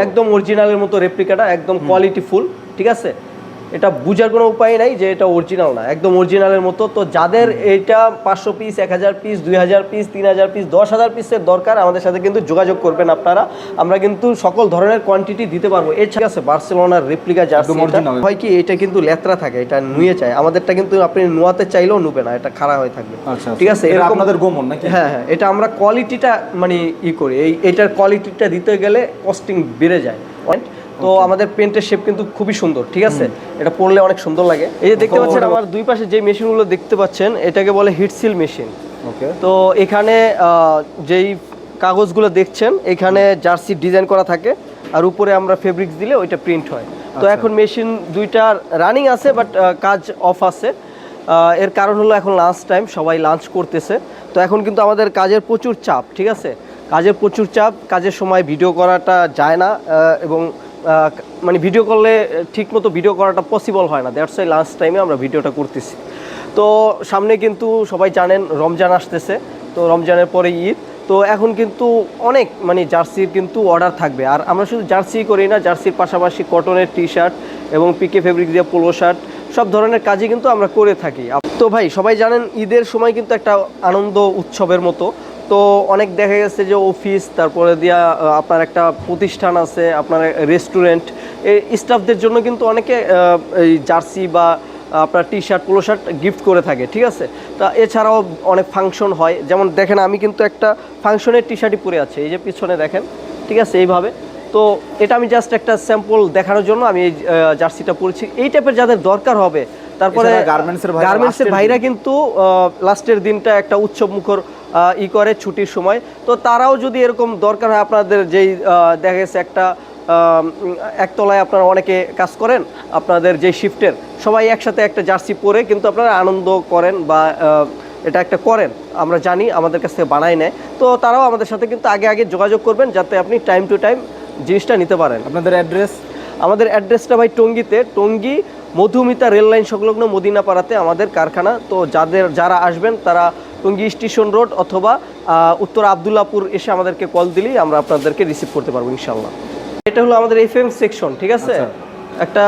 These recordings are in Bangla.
একদম অরিজিনালের মতো রেপ্লিকাটা, একদম কোয়ালিটি ফুল, ঠিক আছে। এটা বুঝার কোনো উপায় নাই যে এটা অরিজিনাল না, একদম অরিজিনালের মতো। তো যাদের এটা 500 পিস, 1000 পিস, 2000 পিস, 3000 পিস, 10,000 পিসের দরকার, আমাদের সাথে কিন্তু যোগাযোগ করবেন আপনারা। আমরা কিন্তু সকল ধরনের কোয়ান্টিটি দিতে পারবো। এছাড়া আছে বার্সেলোনার রেপ্লিকা জার্সি, হয় কি এটা কিন্তু লেত্রা থাকে, এটা নুয়ে যায়। আমাদেরটা কিন্তু আপনি নোয়াতে চাইলেও নুবে না, এটা খাড়া হয়ে থাকবে, ঠিক আছে। এরকম আপনাদের গোমন নাকি? হ্যাঁ, এটা আমরা কোয়ালিটিটা মানে করি, এইটার কোয়ালিটিটা দিতে গেলে কস্টিং বেড়ে যায়। তো আমাদের পেন্টের শেপ কিন্তু খুবই সুন্দর, ঠিক আছে। এটা পরলে অনেক সুন্দর লাগে। এই যে দেখতে পাচ্ছেন আমার দুই পাশে যে মেশিনগুলো দেখতে পাচ্ছেন, এটাকে বলে হিট সিল মেশিন। তো এখানে যেই কাগজগুলো দেখছেন, এখানে জার্সি ডিজাইন করা থাকে, আর উপরে আমরা ফেব্রিক্স দিলে ওইটা প্রিন্ট হয়। তো এখন মেশিন দুইটা রানিং আছে, বাট কাজ অফ আছে। এর কারণ হলো এখন লাঞ্চ টাইম, সবাই লাঞ্চ করতেছে। তো এখন কিন্তু আমাদের কাজের প্রচুর চাপ, ঠিক আছে। কাজের প্রচুর চাপ, কাজের সময় ভিডিও করাটা যায় না, এবং মানে ভিডিও করলে ঠিকমতো ভিডিও করাটা পসিবল হয় না। দ্যাটস ওয়াই লাঞ্চ টাইমে আমরা ভিডিওটা করতেছি। তো সামনে কিন্তু সবাই জানেন রমজান আসতেছে, তো রমজানের পরে ঈদ। তো এখন কিন্তু অনেক মানে জার্সির কিন্তু অর্ডার থাকবে। আর আমরা শুধু জার্সি করি না, জার্সির পাশাপাশি কটনের টি শার্ট এবং পিকে ফেব্রিক দিয়ে পোলো শার্ট, সব ধরনের কাজই কিন্তু আমরা করে থাকি। তো ভাই সবাই জানেন ঈদের সময় কিন্তু একটা আনন্দ উৎসবের মতো। তো অনেক দেখা গেছে যে অফিস, তারপরে দিয়া আপনার একটা প্রতিষ্ঠান আছে, আপনার রেস্টুরেন্ট, এই স্টাফদের জন্য কিন্তু অনেকে এই জার্সি বা আপনার T shirt, polo shirt gift করে থাকে, ঠিক আছে। তা এছাড়াও অনেক ফাংশন হয়, যেমন দেখেন আমি কিন্তু একটা ফাংশনের টি শার্টই পরে আছে, এই যে পিছনে দেখেন, ঠিক আছে, এইভাবে। তো এটা আমি জাস্ট একটা স্যাম্পল দেখানোর জন্য আমি এই জার্সিটা পরেছি। এই টাইপের যাদের দরকার হবে, তারপরে গার্মেন্টসের ভাইরা কিন্তু লাস্টের দিনটা একটা উৎসব মুখর করে ছুটির সময়। তো তারাও যদি এরকম দরকার হয়, আপনাদের যেই দেখা গেছে একটা একতলায় আপনারা অনেকে কাজ করেন, আপনাদের যে শিফটের সবাই একসাথে একটা জার্সি পরে কিন্তু আপনারা আনন্দ করেন বা এটা একটা করেন, আমরা জানি, আমাদের কাছ থেকে বানাই নেয়। তো তারাও আমাদের সাথে কিন্তু আগে যোগাযোগ করবেন, যাতে আপনি টাইম টু টাইম জিনিসটা নিতে পারেন। আপনাদের অ্যাড্রেস? আমাদের অ্যাড্রেসটা ভাই টঙ্গীতে, টঙ্গী মধুমিতা রেল লাইন সংলগ্ন মদিনাপাড়াতে আমাদের কারখানা। তো যারা আসবেন তারা টঙ্গী স্টেশন রোড অথবা উত্তর আবদুল্লাপুর এসে আমাদেরকে কল দিলেই আমরা আপনাদেরকে রিসিভ করতে পারবো ইনশাল্লাহ। এটা হলো আমাদের এফএম সেকশন, ঠিক আছে। একটা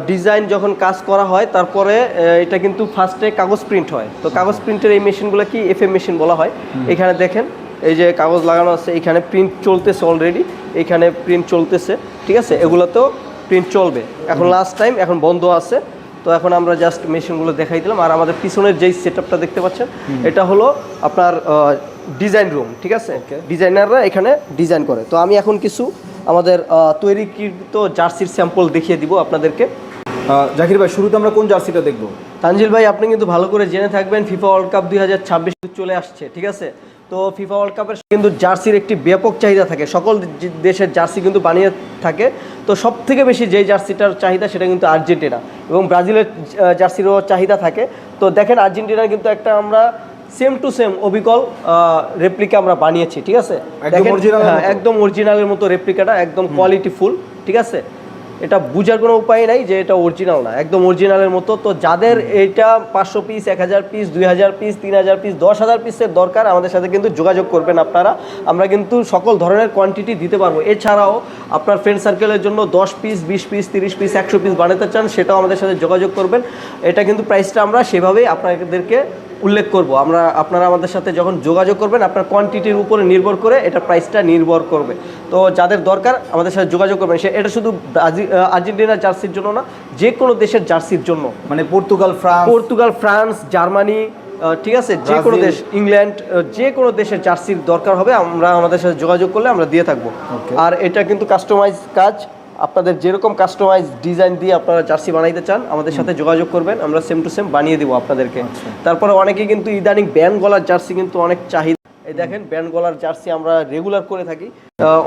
ডিজাইন যখন কাজ করা হয়, তারপরে এটা কিন্তু ফার্স্টে কাগজ প্রিন্ট হয়। তো কাগজ প্রিন্টের এই মেশিনগুলো কি এফএম মেশিন বলা হয়। এখানে দেখেন এই যে কাগজ লাগানো আছে, এখানে প্রিন্ট চলতেছে অলরেডি, এখানে প্রিন্ট চলতেছে, ঠিক আছে। এগুলোতেও প্রিন্ট চলবে, এখন লাস্ট টাইম, এখন বন্ধ আছে। তো এখন আমরা জাস্ট মেশিনগুলো দেখাই দিলাম। আর আমাদের পিছনের যেই সেটআপটা দেখতে পাচ্ছেন, এটা হলো আপনার ডিজাইন রুম, ঠিক আছে। ডিজাইনাররা এখানে ডিজাইন করে। তো আমি এখন কিছু আমাদের তৈরিকৃত জার্সির স্যাম্পল দেখিয়ে দিব আপনাদেরকে। জাকির ভাই, শুরুতে আমরা কোন জার্সিটা দেখব? তানজিল ভাই, আপনি কিন্তু ভালো করে জেনে থাকবেন ফিফা ওয়ার্ল্ড কাপ 2026 চলে আসছে, ঠিক আছে। তো ফিফা ওয়ার্ল্ড কাপের কিন্তু জার্সির একটি ব্যাপক চাহিদা থাকে, সকল দেশের জার্সি কিন্তু বানিয়ে থাকে। তো সব থেকে বেশি যেই জার্সিটার চাহিদা, সেটা কিন্তু আর্জেন্টিনা এবং ব্রাজিলের জার্সিরও চাহিদা থাকে। তো দেখেন আর্জেন্টিনার কিন্তু একটা আমরা সেম টু সেম অবিকল রেপ্লিকা আমরা বানিয়েছি, ঠিক আছে। একদম অরিজিনালের মতো রেপ্লিকাটা, একদম কোয়ালিটি ফুল, ঠিক আছে। এটা বুঝার কোনো উপায় নাই যে এটা অরিজিনাল না, একদম অরিজিনালের মতো। তো যাদের এটা 500 পিস, 1000 পিস, 2000 পিস, 3000 পিস, 10,000 পিসের দরকার, আমাদের সাথে কিন্তু যোগাযোগ করবেন আপনারা। আমরা কিন্তু সকল ধরনের কোয়ান্টিটি দিতে পারবো। এছাড়াও আপনার ফ্রেন্ড সার্কেলের জন্য 10 পিস, 20 পিস, 30 পিস, 100 পিস বানাতে চান, সেটাও আমাদের সাথে যোগাযোগ করবেন। এটা কিন্তু প্রাইসটা আমরা সেভাবেই আপনাদেরকে উল্লেখ করব। আপনারা আমাদের সাথে যখন যোগাযোগ করবেন, আপনার কোয়ান্টিটির উপরে নির্ভর করে এটা প্রাইসটা নির্ভর করবে। তো যাদের দরকার আমাদের সাথে যোগাযোগ করবেন। এটা শুধু আর্জেন্টিনার জার্সির জন্য না, যে কোনো দেশের জার্সির জন্য, মানে পর্তুগাল, ফ্রান্স, জার্মানি, ঠিক আছে, যে কোনো দেশ, ইংল্যান্ড, যে কোনো দেশের জার্সির দরকার হবে, আমরা আমাদের সাথে যোগাযোগ করলে আমরা দিয়ে থাকবো। আর এটা কিন্তু কাস্টমাইজ কাজ, আপনাদের যেরকম কাস্টমাইজ ডিজাইন দিয়ে আপনারা জার্সি বানাইতে চান, আমাদের সাথে যোগাযোগ করবেন, আমরা সেম টু সেম বানিয়ে দেবো আপনাদেরকে। তারপরে অনেকে কিন্তু ইদানিং ব্যান্ড গলার জার্সি কিন্তু অনেক চাহিদা। এই দেখেন ব্যান্ড গলার জার্সি আমরা রেগুলার করে থাকি।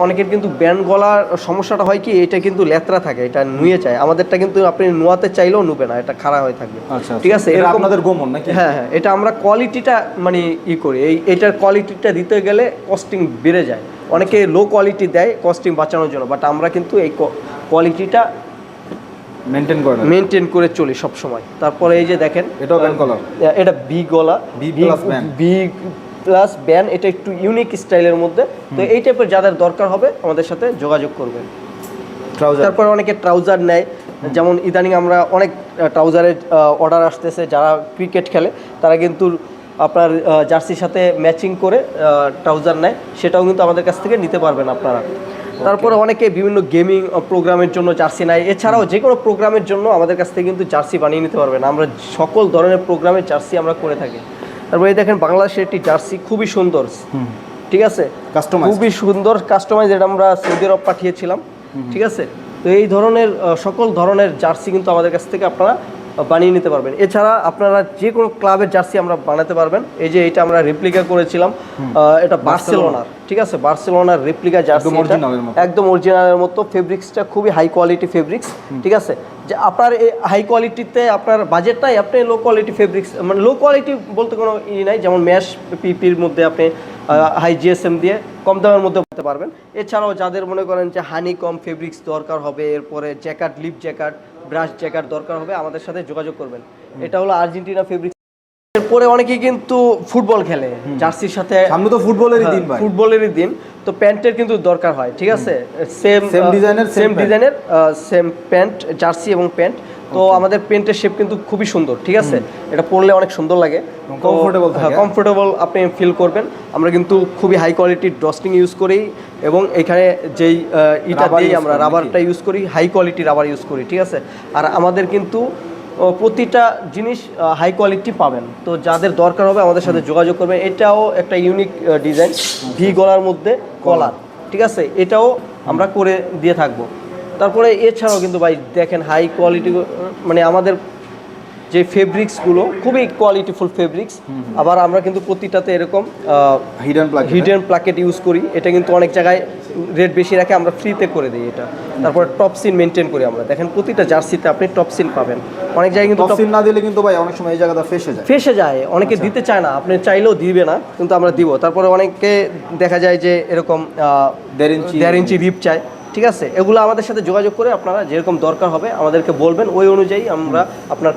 অনেকের কিন্তু ব্যান্ড গলার সমস্যাটা হয় কি, এটা কিন্তু লেত্রা থাকে, এটা নুয়ে যায়। আমাদেরটা কিন্তু আপনি নোয়াতে চাইলেও নুবে না, এটা খাড়া হয়ে থাকবে, ঠিক আছে। আপনাদের গোমন নাকি? হ্যাঁ, এটা আমরা কোয়ালিটিটা মানে করি, এটার কোয়ালিটিটা দিতে গেলে কস্টিং বেড়ে যায়। অনেকে লো কোয়ালিটি দেয় কস্টিং বাঁচানোর জন্য, বাট আমরা কিন্তু এই কোয়ালিটিটা মেনটেন করে চলি সব সময়। তারপরে এই যে দেখেন, এটা ব্যান্ড গলা, এটা বি গলা, বি প্লাস ব্যান, এটা একটু ইউনিক স্টাইলের মধ্যে। তো এই টাইপের যাদের দরকার হবে আমাদের সাথে যোগাযোগ করবেন। ট্রাউজার তারপর অনেকে ট্রাউজার নেয়, যেমন ইদানিং আমরা অনেক ট্রাউজারের অর্ডার আসতেছে, যারা ক্রিকেট খেলে তারা কিন্তু আপনার জার্সির সাথে ম্যাচিং করে ট্রাউজার নেয়, সেটাও কিন্তু আমাদের কাছ থেকে নিতে পারবেন আপনারা। তারপরে অনেকে বিভিন্ন গেমিং প্রোগ্রামের জন্য জার্সি নেয়, এছাড়াও যে কোনো প্রোগ্রামের জন্য আমাদের কাছ থেকে কিন্তু জার্সি বানিয়ে নিতে পারবেন। আমরা সকল ধরনের প্রোগ্রামের জার্সি আমরা করে থাকি। তারপরে এই দেখেন বাংলাদেশের একটি জার্সি খুবই সুন্দর, ঠিক আছে, কাস্টমাইজ খুবই সুন্দর কাস্টমাইজ, এটা আমরা সৌদি আরব পাঠিয়েছিলাম, ঠিক আছে। তো এই ধরনের সকল ধরনের জার্সি কিন্তু আমাদের কাছ থেকে আপনারা বানিয়ে নিতে পারবেন। এছাড়া আপনারা যে কোনো ক্লাবের জার্সি আমরা বানাতে পারবেন। এই যে এটা আমরা রেপ্লিকা করেছিলাম, এটা বার্সেলোনার, ঠিক আছে, বার্সেলোনার রেপ্লিকা জার্সি, একদম অরিজিনালের মতো। ফেব্রিক্সটা খুবই হাই কোয়ালিটি ফেব্রিক্স, ঠিক আছে। যে আপনার এই হাই কোয়ালিটিতে আপনার বাজেটটাই, আপনি লো কোয়ালিটি ফেব্রিক্স, মানে লো কোয়ালিটি বলতে কোনো নাই, যেমন ম্যাশ পিপির মধ্যে আপনি হাই জিএসএম দিয়ে কম দামের মধ্যে করতে পারবেন। এছাড়াও যাদের মনে করেন যে হানি কম ফেব্রিক্স দরকার হবে, এরপরে jacket, lip jacket, brush jacket দরকার হবে, আমাদের সাথে যোগাযোগ করবেন। এটা হলো আর্জেন্টিনা ফেব্রিক্স। এরপরে অনেকেই কিন্তু ফুটবল খেলে জার্সির সাথে, সামনে তো ফুটবলেরই দিন ভাই, ফুটবলেরই দিন, তো প্যান্টের কিন্তু দরকার হয়, ঠিক আছে, সেম ডিজাইনের সেম প্যান্ট, জার্সি এবং প্যান্ট। তো আমাদের প্যান্টের শেপ কিন্তু খুবই সুন্দর, ঠিক আছে, এটা পরলে অনেক সুন্দর লাগে, কমফোর্টেবল আপনি ফিল করবেন। আমরা কিন্তু খুবই হাই কোয়ালিটির ড্রস্টিং ইউজ করি, এবং এখানে যেই ইটা দিই আমরা রাবারটা ইউজ করি, হাই কোয়ালিটি রাবার ইউজ করি, ঠিক আছে। আর আমাদের কিন্তু প্রতিটা জিনিস হাই কোয়ালিটি পাবেন। তো যাদের দরকার হবে আমাদের সাথে যোগাযোগ করবেন। এটাও একটা ইউনিক ডিজাইন, ভি গলার মধ্যে কলার, ঠিক আছে, এটাও আমরা করে দিয়ে থাকবো। তারপরে এছাড়াও কিন্তু ভাই দেখেন হাই কোয়ালিটি, মানে আমাদের যে ফেব্রিক্সগুলো খুবই কোয়ালিটিফুল ফেব্রিক্স। আবার আমরা কিন্তু প্রতিটাতে এরকম হিডেন প্লাকেট ইউজ করি। এটা কিন্তু অনেক জায়গায় রেট বেশি রাখে, আমরা ফ্রিতে করে দিই এটা। তারপর টপ সিন মেনটেন করি আমরা, দেখেন প্রতিটা জার্সিতে আপনি টপ সিন পাবেন। অনেক জায়গায় কিন্তু টপ সিন না দিলে কিন্তু ভাই অনেক সময় এই জায়গাটা ফেসে যায়, অনেকে দিতে চায় না, আপনি চাইলেও দিবে না, কিন্তু আমরা দিব। তারপরে অনেকে দেখা যায় যে এরকম 1.5 ইঞ্চি রিপ চায়, ঠিক আছে। এগুলো আমাদের সাথে যোগাযোগ করে আপনারা যেরকম দরকার হবে আমাদেরকে বলবেন, ওই অনুযায়ী আমরা আপনার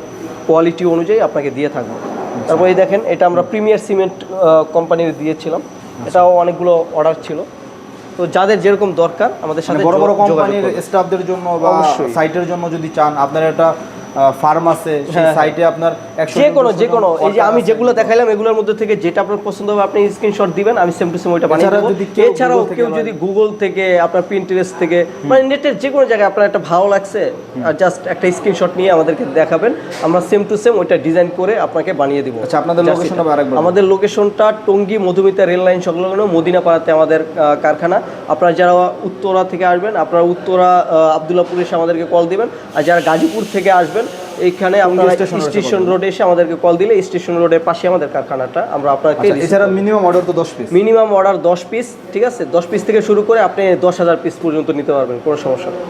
কোয়ালিটি অনুযায়ী আপনাকে দিয়ে থাকবো। তারপর এই দেখেন এটা আমরা প্রিমিয়ার সিমেন্ট কোম্পানির দিয়েছিলাম, এটাও অনেকগুলো অর্ডার ছিল। তো যাদের যেরকম দরকার আমাদের সাথে বড় বড় কোম্পানির স্টাফদের জন্য বা সাইটের জন্য যদি চান, আপনার একটা ফার্ম আছে, সেই সাইটে আপনার যে কোনো এই যে আমি যেগুলো দেখাইলাম এগুলোর মধ্যে থেকে যেটা আপনার পছন্দ হবে আপনি স্ক্রিনশট দিবেন, আমি সেম টু সেম ওইটা বানিয়ে দেব। এছাড়াও কেউ যদি গুগল থেকে, আপনার পিন্টারেস্ট থেকে, মানে নেটের যে কোনো জায়গায় আপনার একটা ভালো লাগছে, আর জাস্ট একটা স্ক্রিনশট নিয়ে আমাদেরকে দেখাবেন, আমরা সেম টু সেম ওইটা ডিজাইন করে আপনাকে বানিয়ে দিব। আচ্ছা, আপনাদের লোকেশনটা আরেকবার। আমাদের লোকেশনটা টঙ্গী মধুমিতা রেল লাইন সংলগ্ন মদিনাপাড়াতে আমাদের কারখানা। আপনারা যারা উত্তরা থেকে আসবেন, আপনারা উত্তরা আব্দুল্লাহপুর এসে আমাদেরকে কল দিবেন। আর যারা গাজীপুর থেকে আসবেন, এইখানে আপনারা স্টেশন রোডে এসে আমাদেরকে কল দিলে স্টেশন রোডের পাশে আমাদের কারখানাটা, আমরা আপনাকে। এছাড়া মিনিমাম অর্ডার তো 10 পিস, মিনিমাম অর্ডার 10 পিস, ঠিক আছে, 10 পিস থেকে শুরু করে আপনি 10,000 পিস পর্যন্ত নিতে পারবেন, কোনো সমস্যা নেই।